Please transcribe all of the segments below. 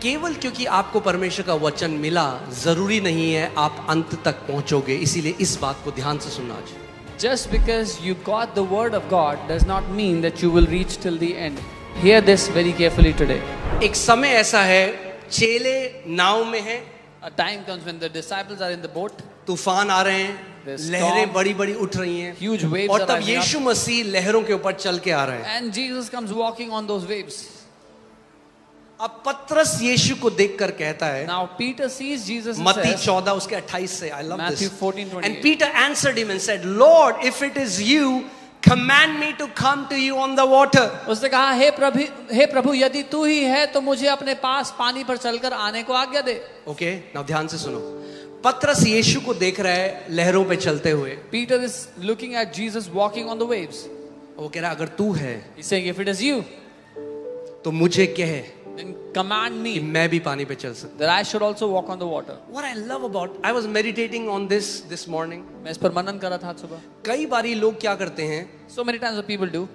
केवल क्योंकि आपको परमेश्वर का वचन मिला जरूरी नहीं है आप अंत तक पहुंचोगे, इसीलिए इस बात को ध्यान से सुनना आज। Just because you got the word of God does not mean that you will reach till the end. Hear this very carefully today. एक समय ऐसा है, चेले नाव में हैं, A time comes when the disciples are in the boat, तूफान आ रहे हैं, The storm, लहरें बड़ी बड़ी उठ रही हैं, huge waves और are तब rising up, यीशु मसीह लहरों के ऊपर चल के आ रहे हैं। and Jesus comes walking on those waves. अब पतरस यीशु को देखकर कहता है, Now Peter sees Jesus and मत्ती says, 14 उसके 28 से, I love Matthew this. 14:28. And Peter answered him and said, Lord, if it is you, command me to come to you on the water. उसने कहा, हे प्रभु यदि तू ही है तो मुझे अपने पास पानी पर चलकर आने को आज्ञा दे। Okay, now ध्यान से सुनो। पतरस यीशु को देख रहा है लहरों पे चलते हुए। Peter is looking at Jesus walking on the waves. वो कह रहा है अगर तू है He's saying, if it is you, तो मुझे कह then command कि me मैं भी पानी पे चल सकता। that I should also walk on the water. What I love about, I was meditating on this morning. मैं इस पर मनन कर रहा था आज सुबह। कई बारी लोग क्या करते हैं, So many times what people do,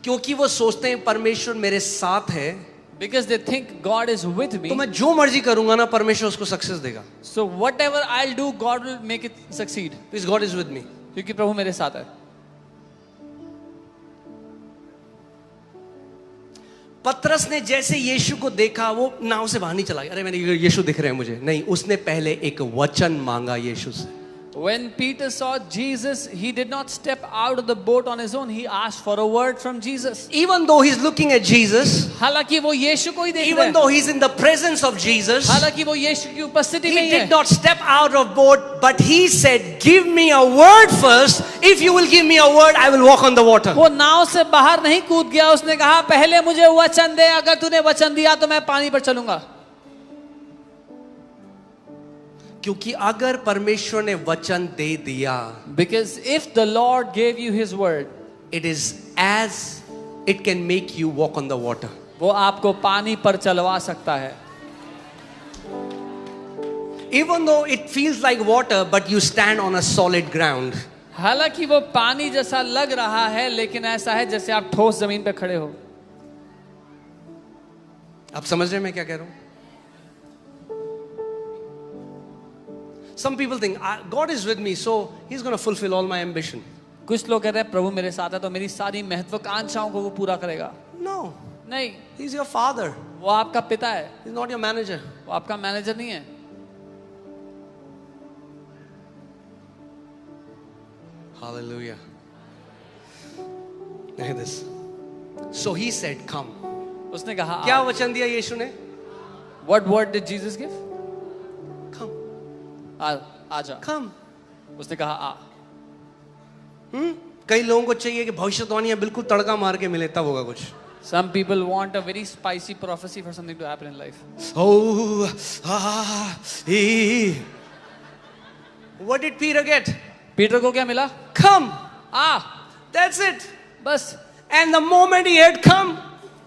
क्योंकि वो सोचते हैं परमेश्वर मेरे साथ है, because they think God is with तो me, मैं जो मर्जी करूंगा ना परमेश्वर उसको सक्सेस देगा। so whatever I'll do, God will make it succeed. Because God is with me. क्योंकि प्रभु मेरे साथ है। पतरस ने जैसे यीशु को देखा वो नाव से बाहर नहीं चला गया, अरे मैंने यीशु दिख रहे हैं मुझे, नहीं, उसने पहले एक वचन मांगा यीशु से। When Peter saw Jesus, he did not step out of the boat on his own. He asked for a word from Jesus. Even though he's looking at Jesus, हालांकि वो यीशु को ही देख रहा even है, though he's in the presence of Jesus, हालांकि वो यीशु की उपस्थिति में he ही did है, not step out of boat, but he said, give me a word first. If you will give me a word, I will walk on the water. वो नाव से बाहर नहीं कूद गया। उसने कहा पहले मुझे वचन दे, अगर तूने वचन दिया तो मैं पानी पर चलूंगा। क्योंकि अगर परमेश्वर ने वचन दे दिया, Because if the Lord gave you His word, it is as it can make you walk on the water. वो आपको पानी पर चलवा सकता है। Even though it feels like water, but you stand on a solid ground. हालांकि वो पानी जैसा लग रहा है, लेकिन ऐसा है जैसे आप ठोस जमीन पर खड़े हो। आप समझ रहे हैं मैं क्या कह रहा हूं? Some people think God is with me, so He's going to fulfill all my ambition. कुछ लोग कह रहे हैं प्रभु मेरे साथ है तो मेरी सारी महत्वाकांक्षाओं को वो पूरा करेगा। No, नहीं, He's your father. वो आपका पिता है, He's not your manager. वो आपका मैनेजर नहीं है। Hallelujah. Look at this. So He said, "Come." उसने कहा क्या वचन दिया यीशु ने? What word did Jesus give? Come, आजा। come. उसने कहा आ। कई लोगों को चाहिए कि भविष्यवाणियां बिल्कुल तड़का मार के मिले तब होगा कुछ। Some people want a very spicy prophecy for something to happen in life. Oh, what did Peter get? Peter को क्या मिला? Come. आ। That's it. बस And the moment he had come,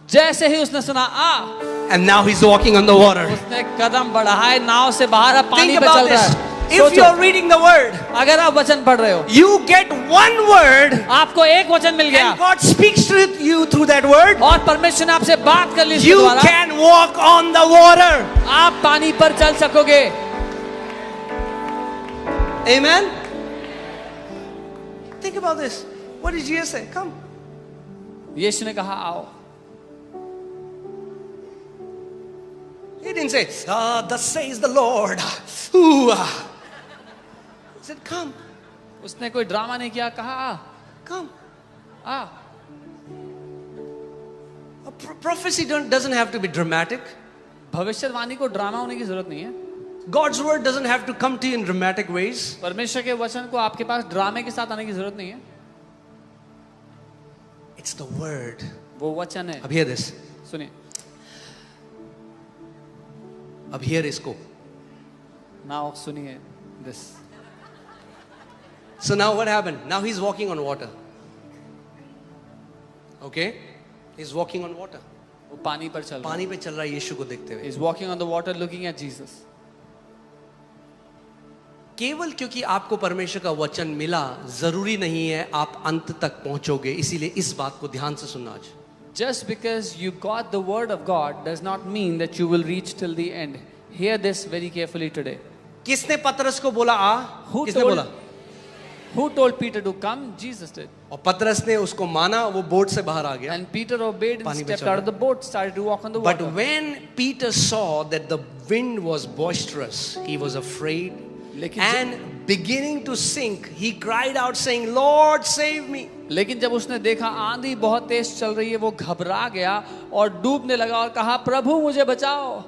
जैसे ही उसने सुना आ, and now he's walking on the water. उसने कदम बढ़ाए, नाव से बाहर अब पानी Think पे about चल रहा this. है। If सोचो, you're reading the word, अगर आप वचन पढ़ रहे हो, you get one word, आपको एक वचन मिल गया and God speaks to you through that word. और परमेश्वर ने आपसे बात कर ली इसके You द्वारा, can walk on the water. आप पानी पर चल सकोगे। Amen. Think about this. What did Jesus say? Come. यीशु ने कहा आओ। He didn't say, thus says the Lord. Ooh. He said, come, उसने कोई ड्रामा नहीं किया, कहा आ, come. Uh. A prophecy doesn't have to be dramatic. भविष्यवाणी को ड्रामा होने की जरूरत नहीं है। God's word doesn't have to come to you in dramatic ways. परमेश्वर के वचन को आपके पास ड्रामे के साथ आने की जरूरत नहीं है। It's the word. वो वचन है। अब hear this. सुनिए, अब hear इसको. नाउ सुनिए this. So now what happened? Now he's walking on water. Okay? He's walking on water. वो पानी पर चल रहा है। पानी पे चल रहा है यीशु को देखते हुए। He's walking on the water looking at Jesus. केवल क्योंकि आपको परमेश्वर का वचन मिला जरूरी नहीं है आप अंत तक पहुंचोगे, इसीलिए इस बात को ध्यान से सुनना आज। Just because you got the word of God does not mean that you will reach till the end. Hear this very carefully today. किसने पतरस को बोला आ? Who किसने told- बोला? Who told Peter to come? Jesus did. और पतरस ने उसको माना, वो बोट से बाहर आ गया. And Peter obeyed and पानी में stepped चला. out of the boat, started to walk on the But water. when Peter saw that the wind was boisterous, he was afraid लेकिन and beginning to sink, he cried out saying, Lord, save me. लेकिन जब उसने देखा आंधी बहुत तेज चल रही है, वो घबरा गया और डूबने लगा और कहा, प्रभु मुझे बचाओ.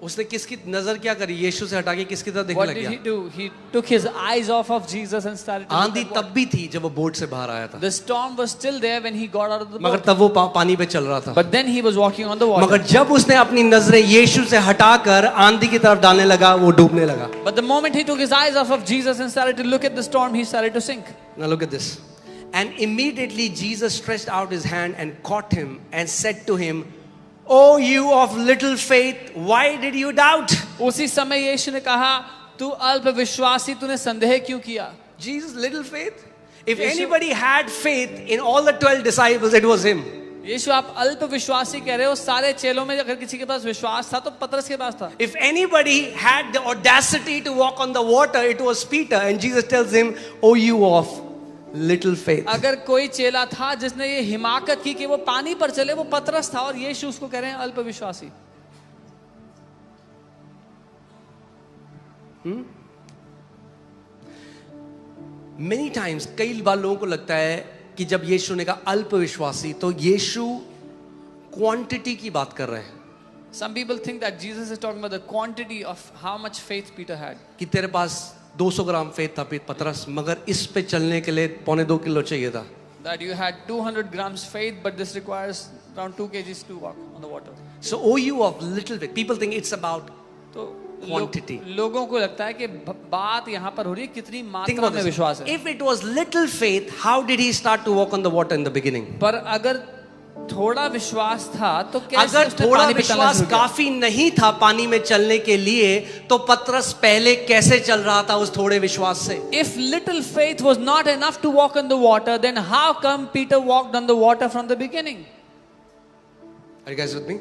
उसने किसकी नजर क्या करी? यीशु से हटा के किसकी तरफ देखने What लग did he गया? do? He took his eyes off of Jesus and started to look आंधी at तब water. भी थी जब वो बोट से बाहर आया था, The storm was still there when he got out of the मगर boat. तब वो पानी पे चल रहा था. But then he was walking on the water. मगर जब उसने अपनी नजरें यीशु से हटाकर आंधी की तरफ डालने लगा, वो डूबने लगा. But the moment he took his eyes off of Jesus and started to look at the storm, he started to sink. Now look at this. And immediately Jesus stretched out his hand and caught him and said to him, "O you of little faith, why did you doubt?" उसी समय यीशु ने कहा, तू अल्प विश्वासी, तूने संदेह क्यों किया? Jesus, little faith. If Yeshu- anybody had faith in all the 12 disciples, it was him. यीशु, आप अल्प विश्वासी कह रहे हो, सारे चेलों में अगर किसी के पास विश्वास था तो पतरस के पास था. If anybody had the audacity to walk on the water, it was Peter. And Jesus tells him, "O you of little faith." अगर कोई चेला था जिसने ये हिमाकत की कि वो पानी पर चले, वो पतरस था, और यीशु उसको कह रहे हैं अल्प विश्वासी. Many times, कई बार लोगों को लगता है कि जब यीशु ने कहा अल्प विश्वासी, तो यीशु क्वांटिटी की बात कर रहे हैं Some people think that Jesus is talking about the quantity of how much faith Peter had. कि तेरे पास 200 ग्राम फेथ था पतरस, मगर इस पे चलने के लिए 1.25 किलो चाहिए था. That you had 200 grams faith, but this requires around 2 kgs to walk on the water. So, O you of little faith, people think it's about तो Quantity. लोगों को लगता है कि बात यहाँ पर हो रही है कितनी think मात्रा about में this. विश्वास है. If it was little faith, how did he start to walk on the water in the beginning? पर अगर थोड़ा विश्वास था तो कैसे अगर उसने थोड़ा पानी पे चलना विश्वास शुरू किया? काफी नहीं था पानी में चलने के लिए, तो पतरस पहले कैसे चल रहा था उस थोड़े विश्वास से? If little faith was not enough to walk on the water, then how come Peter walked on the water from the beginning? Are you guys with me?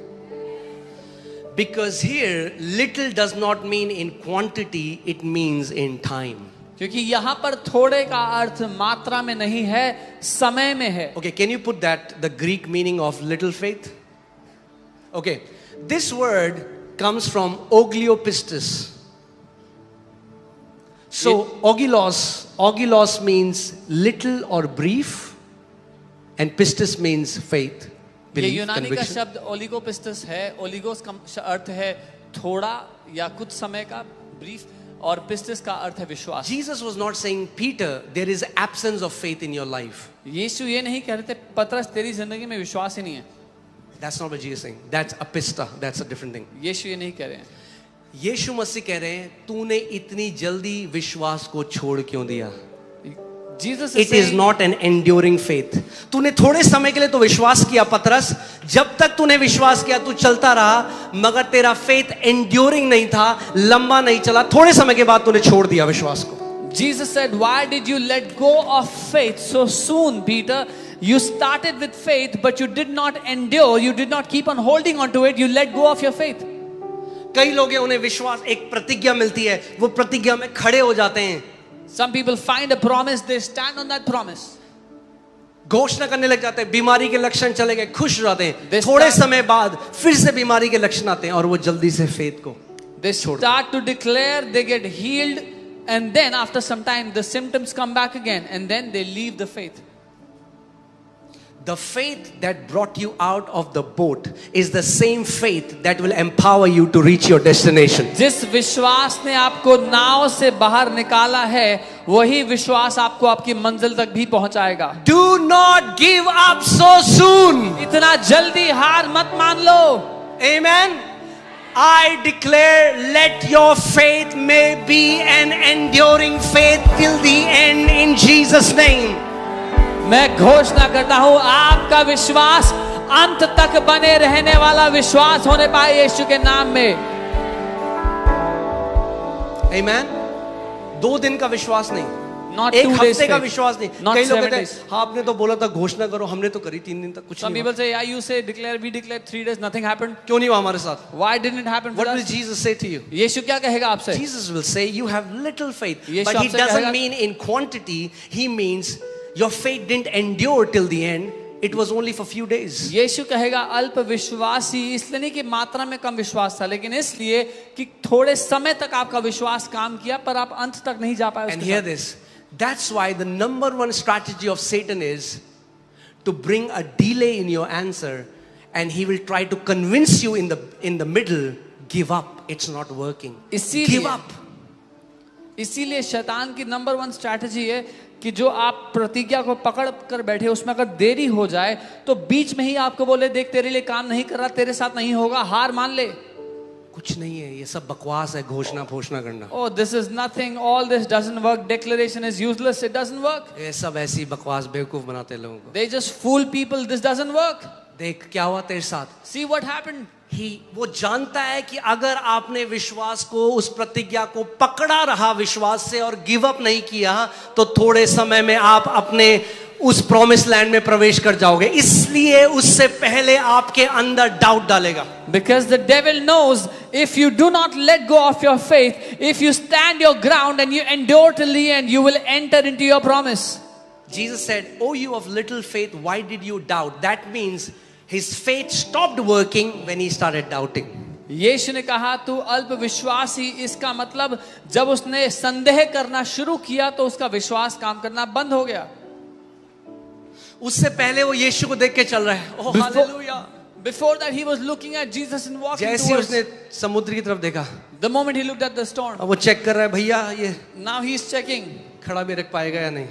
Because here little does not mean in quantity, it means in time. क्योंकि यहाँ पर थोड़े का अर्थ मात्रा में नहीं है, समय में है. Okay, can you put that the Greek meaning of little faith? Okay, this word comes from ogliopistis. So ogilos means little or brief, and pistis means faith, ये belief, यूनानी का conviction. शब्द ओलिगोपिस्टस है. ओलिगोस का अर्थ है थोड़ा या कुछ समय का, ब्रीफ, और पिस्टिस का अर्थ है विश्वास. Jesus was not saying, Peter, there is absence of faith in your life. यीशु ये नहीं कह रहे थे पतरस तेरी जिंदगी में विश्वास ही नहीं है. That's not what Jesus is saying. That's apista. That's a different thing. यीशु ये नहीं कह रहे हैं. यीशु मसीह कह रहे हैं, तूने इतनी जल्दी विश्वास को छोड़ क्यों दिया? Jesus is It is saying, not an enduring faith. तूने थोड़े समय के लिए तो विश्वास किया पतरस, जब तक तूने विश्वास किया तू चलता रहा, मगर तेरा फेथ enduring नहीं था, लंबा नहीं चला. थोड़े समय के बाद तूने छोड़ दिया विश्वास को. Jesus said, why did you let go of faith so soon, Peter? You started with faith, but you did not endure. You did not keep on holding on to it. You let go of your faith. कई लोग हैं, उन्हें विश्वास, एक प्रतिज्ञा मिलती है, वो प्रतिज्ञा में खड़े हो जाते हैं, Some people find a promise, they stand on that promise. घोषणा करने लग जाते हैं, बीमारी के लक्षण चले गए, खुश हो जाते हैं. They थोड़े start- समय बाद फिर से बीमारी के लक्षण आते हैं और वो जल्दी से फेथ को. They start to declare, they get healed, and then after some time the symptoms come back again, and then they leave the faith. The faith that brought you out of the boat is the same faith that will empower you to reach your destination. जिस विश्वास ने आपको नाव से बाहर निकाला है, वही विश्वास आपको आपकी मंजिल तक भी पहुंचाएगा. Do not give up so soon. इतना जल्दी हार मत मान लो. Amen. I declare, let your faith may be an enduring faith till the end in Jesus' name. मैं घोषणा करता हूं, आपका विश्वास अंत तक बने रहने वाला विश्वास होने पाए यीशु के नाम में. Amen. 2 दिन का विश्वास नहीं, Not एक 2 days हफ्ते का faith. विश्वास नहीं। Not कई लोग 7 कहते days. हैं हाँ आपने तो बोला था घोषणा करो, हमने तो करी 3 दिन तक कुछ Some नहीं people हुआ। say, yeah, you say declare, we declare 3 days, nothing happened. क्यों नहीं हुआ हमारे साथ? Why didn't it happen for What will us? Jesus say to you? यीशु क्या कहेगा आपसे? Jesus will say you have little faith, Yeshu but he आपसे doesn't कहेगा- mean in quantity. He means your faith didn't endure till the end. It was only for few days. यीशु कहेगा अल्प विश्वासी, इसलिए नहीं कि मात्रा में कम विश्वास था, लेकिन इसलिए कि थोड़े समय तक आपका विश्वास काम किया पर आप अंत तक नहीं जा पाए And उसके hear साथ। this. That's why the number one strategy of Satan is to bring a delay in your answer, and he will try to convince you in the middle. Give up. It's not working. इसीलिए- Give up. इसीलिए शैतान की number 1 strategy है कि जो आप प्रतिज्ञा को पकड़ कर बैठे उसमें अगर देरी हो जाए तो बीच में ही आपको बोले देख तेरे लिए काम नहीं कर रहा, तेरे साथ नहीं होगा, हार मान ले। कुछ नहीं है, ये सब बकवास है, घोषणा घोषणा करना। Oh, this is nothing, all this doesn't work, declaration is useless, it doesn't work. ये सब ऐसी बकवास बेवकूफ बनाते हैं लोगों को। They just fool people, this doesn't work. देख क्या हुआ तेरे साथ। See what happened. वो जानता है कि अगर आपने विश्वास को, उस प्रतिज्ञा को पकड़ा रहा विश्वास से और गिव अप नहीं किया तो थोड़े समय में आप अपने उस प्रॉमिस लैंड में प्रवेश कर जाओगे। इसलिए उससे पहले आपके अंदर डाउट डालेगा। Because the devil knows if you do not let go of your faith, if you stand your ground and you endure till the end, you will enter into your promise. Jesus said, "Oh you of little faith, why did you doubt?" That means his faith stopped working when he started doubting. यीशु ने कहा तू अल्प विश्वासी, इसका मतलब जब उसने संदेह करना शुरू किया तो उसका विश्वास काम करना बंद हो गया। उससे पहले वो यीशु को देख के चल रहा है। Oh hallelujah. Before that he was looking at Jesus and walking जैसे towards. उसने समुद्र की तरफ देखा, The moment he looked at the storm, अब वो चेक कर रहा है भैया ये now he is checking, खड़ा भी रख पाएगा या नहीं।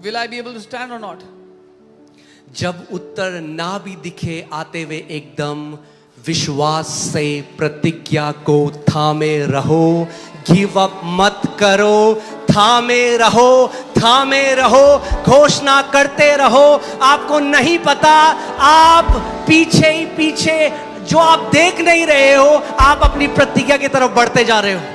will I be able to stand or not? जब उत्तर ना भी दिखे आते हुए एकदम विश्वास से प्रतिज्ञा को थामे रहो। गिव अप मत करो, थामे रहो, थामे रहो, घोषणा करते रहो। आपको नहीं पता, आप पीछे ही पीछे जो आप देख नहीं रहे हो, आप अपनी प्रतिज्ञा की तरफ बढ़ते जा रहे हो।